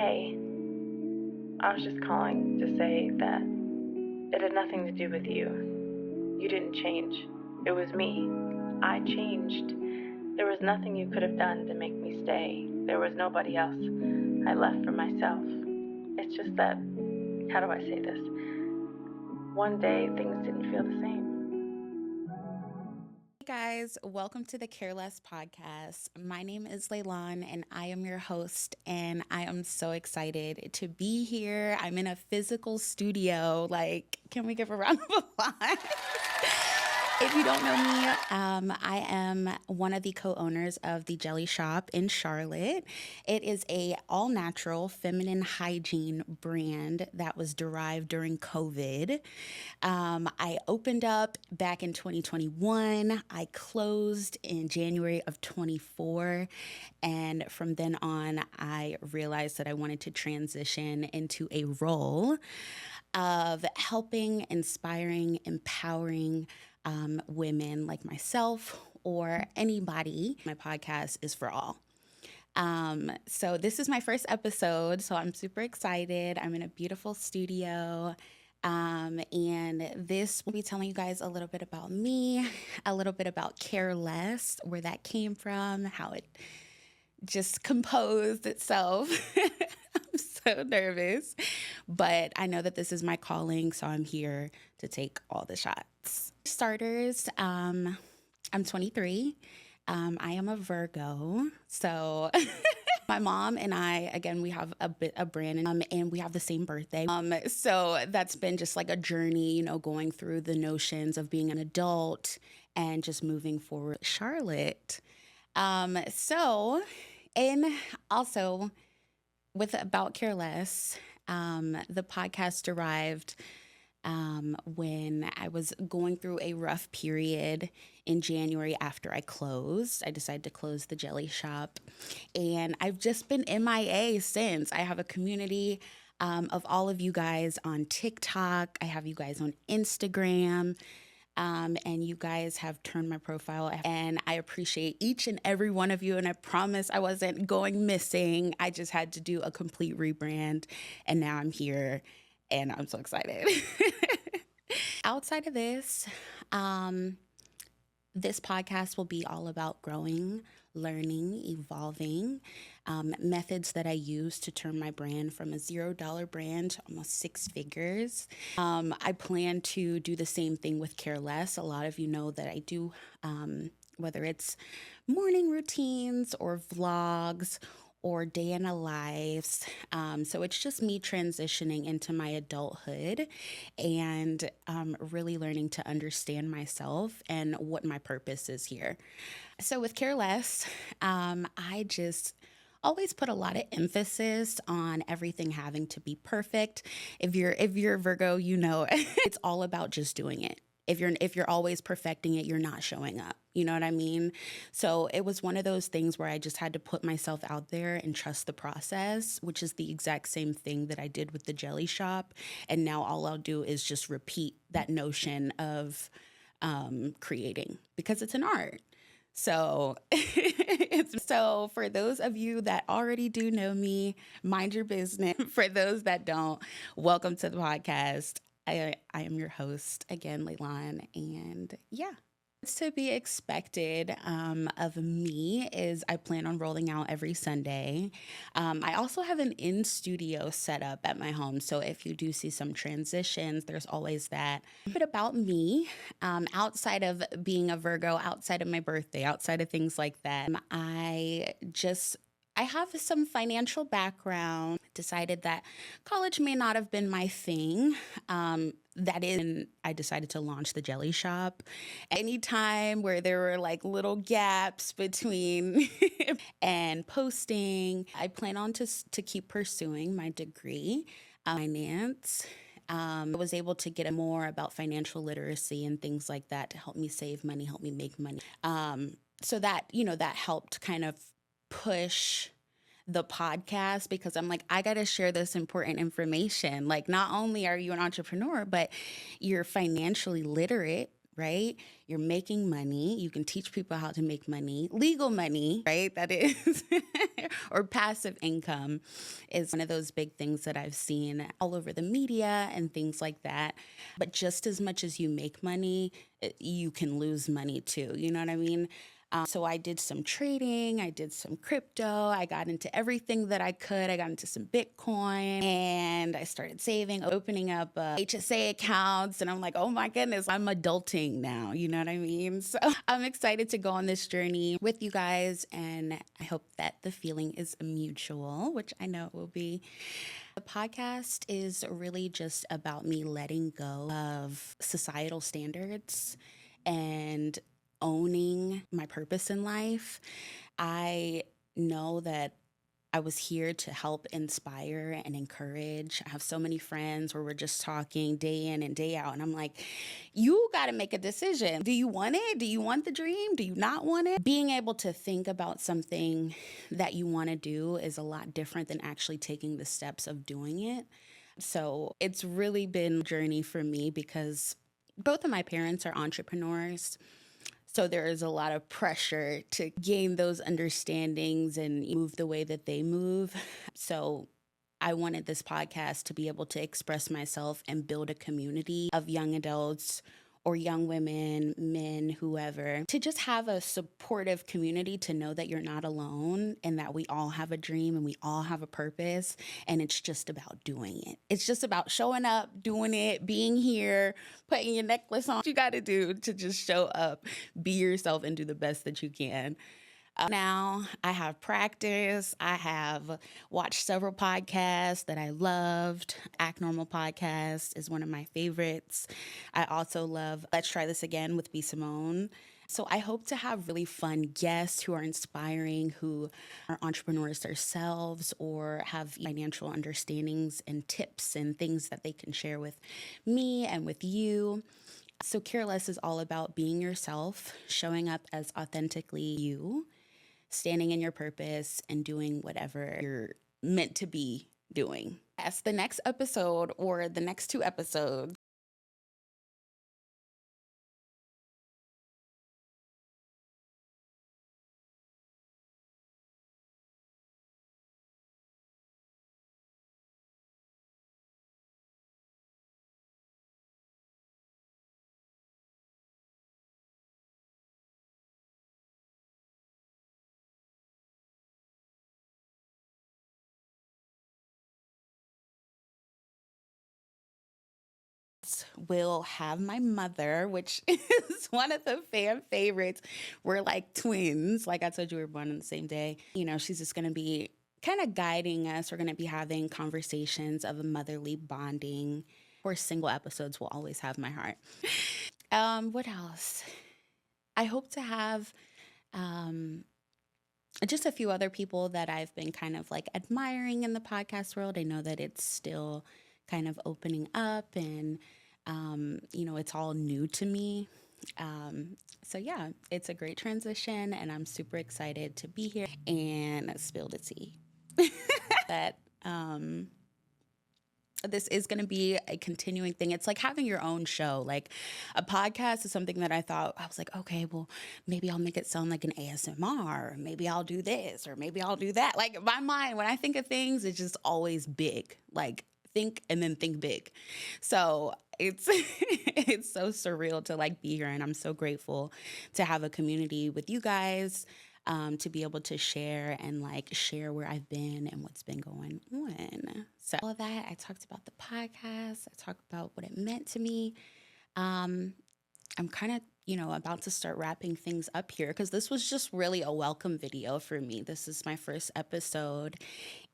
Hey, I was just calling to say that it had nothing to do with you. You didn't change. It was me. I changed. There was nothing you could have done to make me stay. There was nobody else. I left for myself. It's just that, how do I say this? One day things didn't feel the same. Hey guys, welcome to the Careless podcast. My name is Leilan and I am your host, and I am so excited to be here. I'm in a physical studio. Can we give a round of applause? If you don't know me, I am one of the co-owners of the Jelly Shop in Charlotte. It is a all-natural feminine hygiene brand that was derived during COVID. I opened up back in 2021. I closed in January of 24. And from then on, I realized that I wanted to transition into a role of helping, inspiring, empowering women like myself or anybody. My podcast is for all. So this is my first episode, so I'm super excited. I'm in a beautiful studio. And this will be telling you guys a little bit about me, a little bit about Careless, where that came from, how it just composed itself. I'm so nervous, but I know that this is my calling, so I'm here to take all the shots. Starters, I'm 23. I am a Virgo, so my mom and I, again, we have a brand, and we have the same birthday. So that's been just like a journey, going through the notions of being an adult and just moving forward. Charlotte. And also with About Careless, the podcast derived when I was going through a rough period in January after I closed. I decided to close the Jelly Shop, and I've just been MIA since. I have a community of all of you guys on TikTok. I have you guys on Instagram. And you guys have turned my profile, and I appreciate each and every one of you. And I promise I wasn't going missing. I just had to do a complete rebrand, and now I'm here, and I'm so excited. Outside of this, this podcast will be all about growing, learning, evolving, methods that I use to turn my brand from a $0 brand to almost 6 figures. I plan to do the same thing with Careless. A lot of you know that I do, whether it's morning routines or vlogs or day in a lives. So it's just me transitioning into my adulthood and really learning to understand myself and what my purpose is here. So with Careless, I just always put a lot of emphasis on everything having to be perfect. If you're Virgo, it's all about just doing it. If you're always perfecting it, you're not showing up. You know what I mean? So it was one of those things where I just had to put myself out there and trust the process, which is the exact same thing that I did with the Jelly Shop. And now all I'll do is just repeat that notion of creating, because it's an art. So, so for those of you that already do know me, mind your business. For those that don't, welcome to the podcast. I am your host again, Leilan, and yeah. What's to be expected of me is I plan on rolling out every Sunday. I also have an in-studio setup at my home, so if you do see some transitions, there's always that. But about me, outside of being a Virgo, outside of my birthday, outside of things like that, I have some financial background, decided that college may not have been my thing. I decided to launch the Jelly Shop. Anytime where there were like little gaps between and posting, I plan on to keep pursuing my degree, finance. I was able to get more about financial literacy and things like that to help me save money, help me make money. So that helped kind of push the podcast, because I'm like, I got to share this important information. Like, not only are you an entrepreneur, but you're financially literate, right? You're making money. You can teach people how to make money, legal money, right? That is or passive income is one of those big things that I've seen all over the media and things like that. But just as much as you make money, you can lose money too. You know what I mean? So I did some trading, I did some crypto, I got into everything that I could. I got into some Bitcoin and I started saving, opening up HSA accounts. And I'm like, oh my goodness, I'm adulting now. You know what I mean? So I'm excited to go on this journey with you guys. And I hope that the feeling is mutual, which I know it will be. The podcast is really just about me letting go of societal standards and owning my purpose in life. I know that I was here to help inspire and encourage. I have so many friends where we're just talking day in and day out. And I'm like, you got to make a decision. Do you want it? Do you want the dream? Do you not want it? Being able to think about something that you want to do is a lot different than actually taking the steps of doing it. So it's really been a journey for me because both of my parents are entrepreneurs. So there is a lot of pressure to gain those understandings and move the way that they move. So I wanted this podcast to be able to express myself and build a community of young adults or young women, men, whoever, to just have a supportive community to know that you're not alone and that we all have a dream and we all have a purpose. And it's just about doing it. It's just about showing up, doing it, being here, putting your necklace on. What you got to do to just show up, be yourself, and do the best that you can. Now I have practice. I have watched several podcasts that I loved. Act Normal podcast is one of my favorites. I also love Let's Try This Again with B. Simone. So I hope to have really fun guests who are inspiring, who are entrepreneurs themselves or have financial understandings and tips and things that they can share with me and with you. So Care Less is all about being yourself, showing up as authentically you, standing in your purpose, and doing whatever you're meant to be doing. As the next episode or the next two episodes, will have my mother, which is one of the fan favorites. We're like twins. Like I told you, we were born on the same day. You know, she's just going to be kind of guiding us. We're going to be having conversations of a motherly bonding. Of course, single episodes will always have my heart. What else? I hope to have just a few other people that I've been kind of like admiring in the podcast world. I know that it's still kind of opening up and, it's all new to me. So yeah, it's a great transition and I'm super excited to be here and spill the tea. that, this is going to be a continuing thing. It's like having your own show. Like a podcast is something that I was like, okay, well, maybe I'll make it sound like an ASMR, or maybe I'll do this, or maybe I'll do that. Like my mind, when I think of things, it's just always big. Like think and then think big. So it's it's so surreal to like be here, and I'm so grateful to have a community with you guys. To be able to share and like share where I've been and what's been going on. So all of that, I talked about the podcast. I talked about what it meant to me. I'm kind of, about to start wrapping things up here because this was just really a welcome video for me. This is my first episode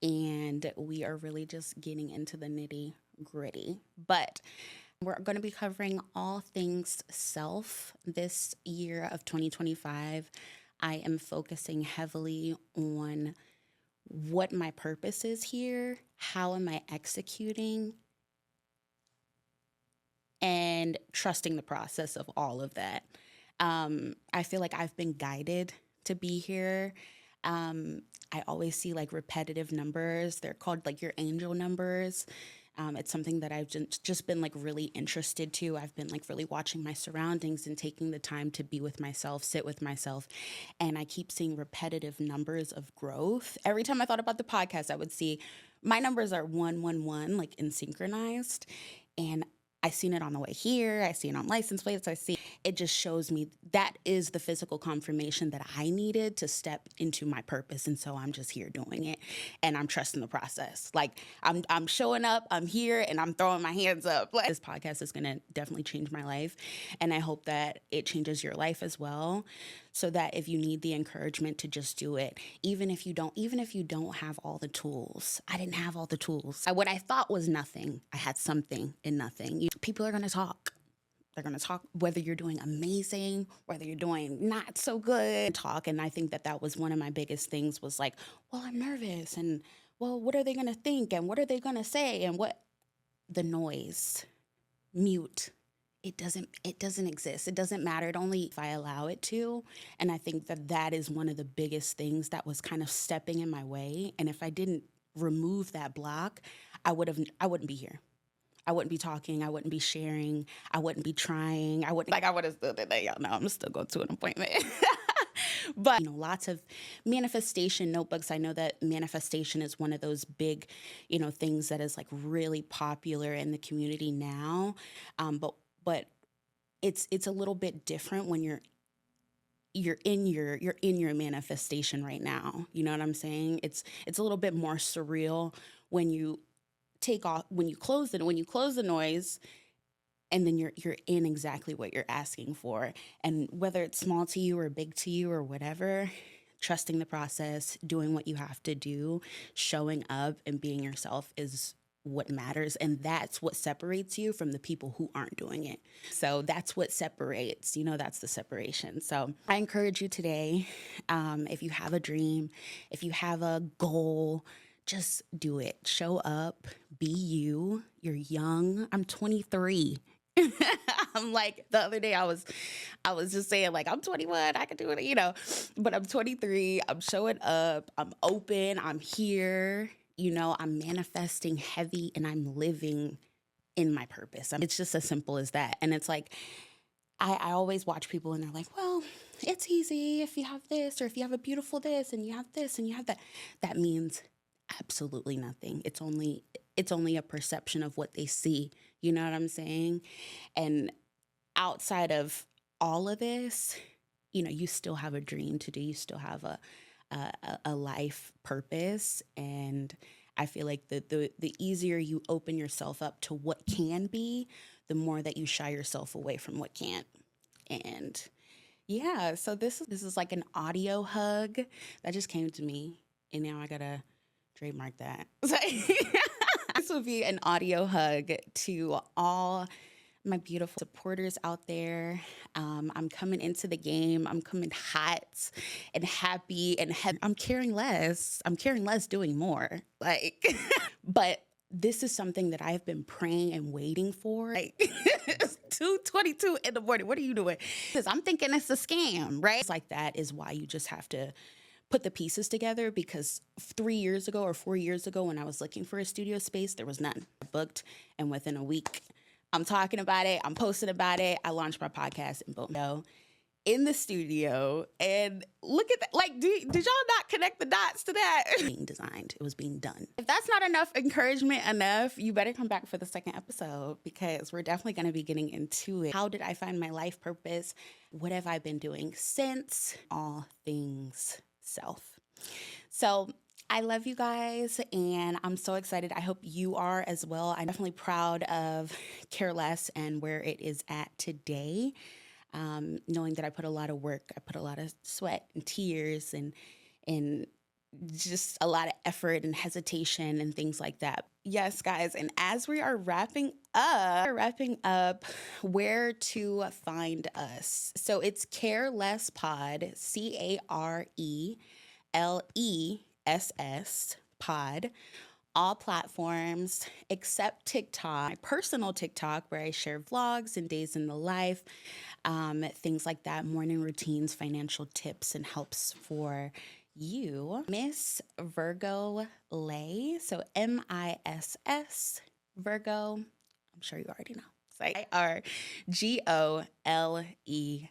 and we are really just getting into the nitty gritty. But we're going to be covering all things self this year of 2025. I am focusing heavily on what my purpose is here, how am I executing, and trusting the process of all of that. I feel like I've been guided to be here. I always see like repetitive numbers. They're called like your angel numbers. It's something that I've just been like really interested to. I've been like really watching my surroundings and taking the time to be with myself, sit with myself. And I keep seeing repetitive numbers of growth. Every time I thought about the podcast, I would see my numbers are 111, like in synchronized. And I seen it on the way here. I see it on license plates. It just shows me that is the physical confirmation that I needed to step into my purpose. And so I'm just here doing it and I'm trusting the process. Like I'm showing up, I'm here and I'm throwing my hands up. Like, this podcast is going to definitely change my life. And I hope that it changes your life as well. So that if you need the encouragement to just do it, even if you don't have all the tools. I didn't have all the tools. What I thought was nothing, I had something in nothing. People are going to talk. They're going to talk whether you're doing amazing, whether you're doing not so good. Talk. And I think that was one of my biggest things was like, well, I'm nervous. And well, what are they going to think? And what are they going to say? And what the noise, mute. It doesn't exist. It doesn't matter. It only if I allow it to. And I think that is one of the biggest things that was kind of stepping in my way. And if I didn't remove that block, I wouldn't be here. I wouldn't be talking. I wouldn't be sharing. I wouldn't be trying. I would have still today. Y'all know I'm still going to an appointment. But, lots of manifestation notebooks. I know that manifestation is one of those big, things that is like really popular in the community now. But it's a little bit different when you're in your manifestation right now. You know what I'm saying? It's a little bit more surreal when you close the noise, and then you're in exactly what you're asking for. And whether it's small to you or big to you or whatever, trusting the process, doing what you have to do, showing up and being yourself is what matters. And that's what separates you from the people who aren't doing it. So that's what separates, that's the separation. So I encourage you today, if you have a dream, if you have a goal, just do it. Show up, be you. You're young. I'm 23. I'm like, the other day I was just saying like, I'm 21, I can do it, but I'm 23, I'm showing up, I'm open, I'm here, I'm manifesting heavy and I'm living in my purpose. It's just as simple as that. And it's like, I always watch people and they're like, well, it's easy if you have this, or if you have a beautiful this and you have this and you have that. That means absolutely nothing. It's only a perception of what they see. You know what I'm saying? And outside of all of this, you still have a dream to do. You still have a life purpose. And I feel like the easier you open yourself up to what can be, the more that you shy yourself away from what can't. And yeah, so this is like an audio hug that just came to me, and now I gotta trademark that. This will be an audio hug to all my beautiful supporters out there. I'm coming into the game. I'm coming hot and happy and I'm caring less. I'm caring less, doing more. But this is something that I've been praying and waiting for. It's 2:22 in the morning. What are you doing? Because I'm thinking it's a scam, right? It's like that is why you just have to put the pieces together, because 3 years ago or 4 years ago when I was looking for a studio space, there was none. I booked, and within a week, I'm talking about it, I'm posting about it, I launched my podcast, and boom, in the studio. And look at that. Like, did y'all not connect the dots to that? Being designed, it was being done. If that's not enough encouragement you better come back for the second episode, because we're definitely going to be getting into it. How did I find my life purpose? What have I been doing since? All things self. So I love you guys, and I'm so excited. I hope you are as well. I'm definitely proud of Care Less and where it is at today. Knowing that I put a lot of work, I put a lot of sweat and tears and just a lot of effort and hesitation and things like that. Yes, guys. And as we are wrapping up where to find us. So it's Care Less Pod, Careless Pod, all platforms except TikTok, my personal TikTok, where I share vlogs and days in the life, things like that, morning routines, financial tips, and helps for you. Miss Virgo Lay, so MISS Virgo, I'm sure you already know. It's like IRGOLEI.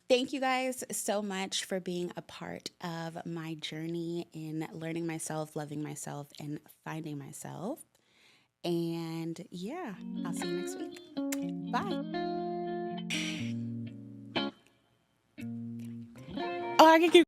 Thank you guys so much for being a part of my journey in learning myself, loving myself, and finding myself. And yeah, I'll see you next week. Bye. Oh, I can keep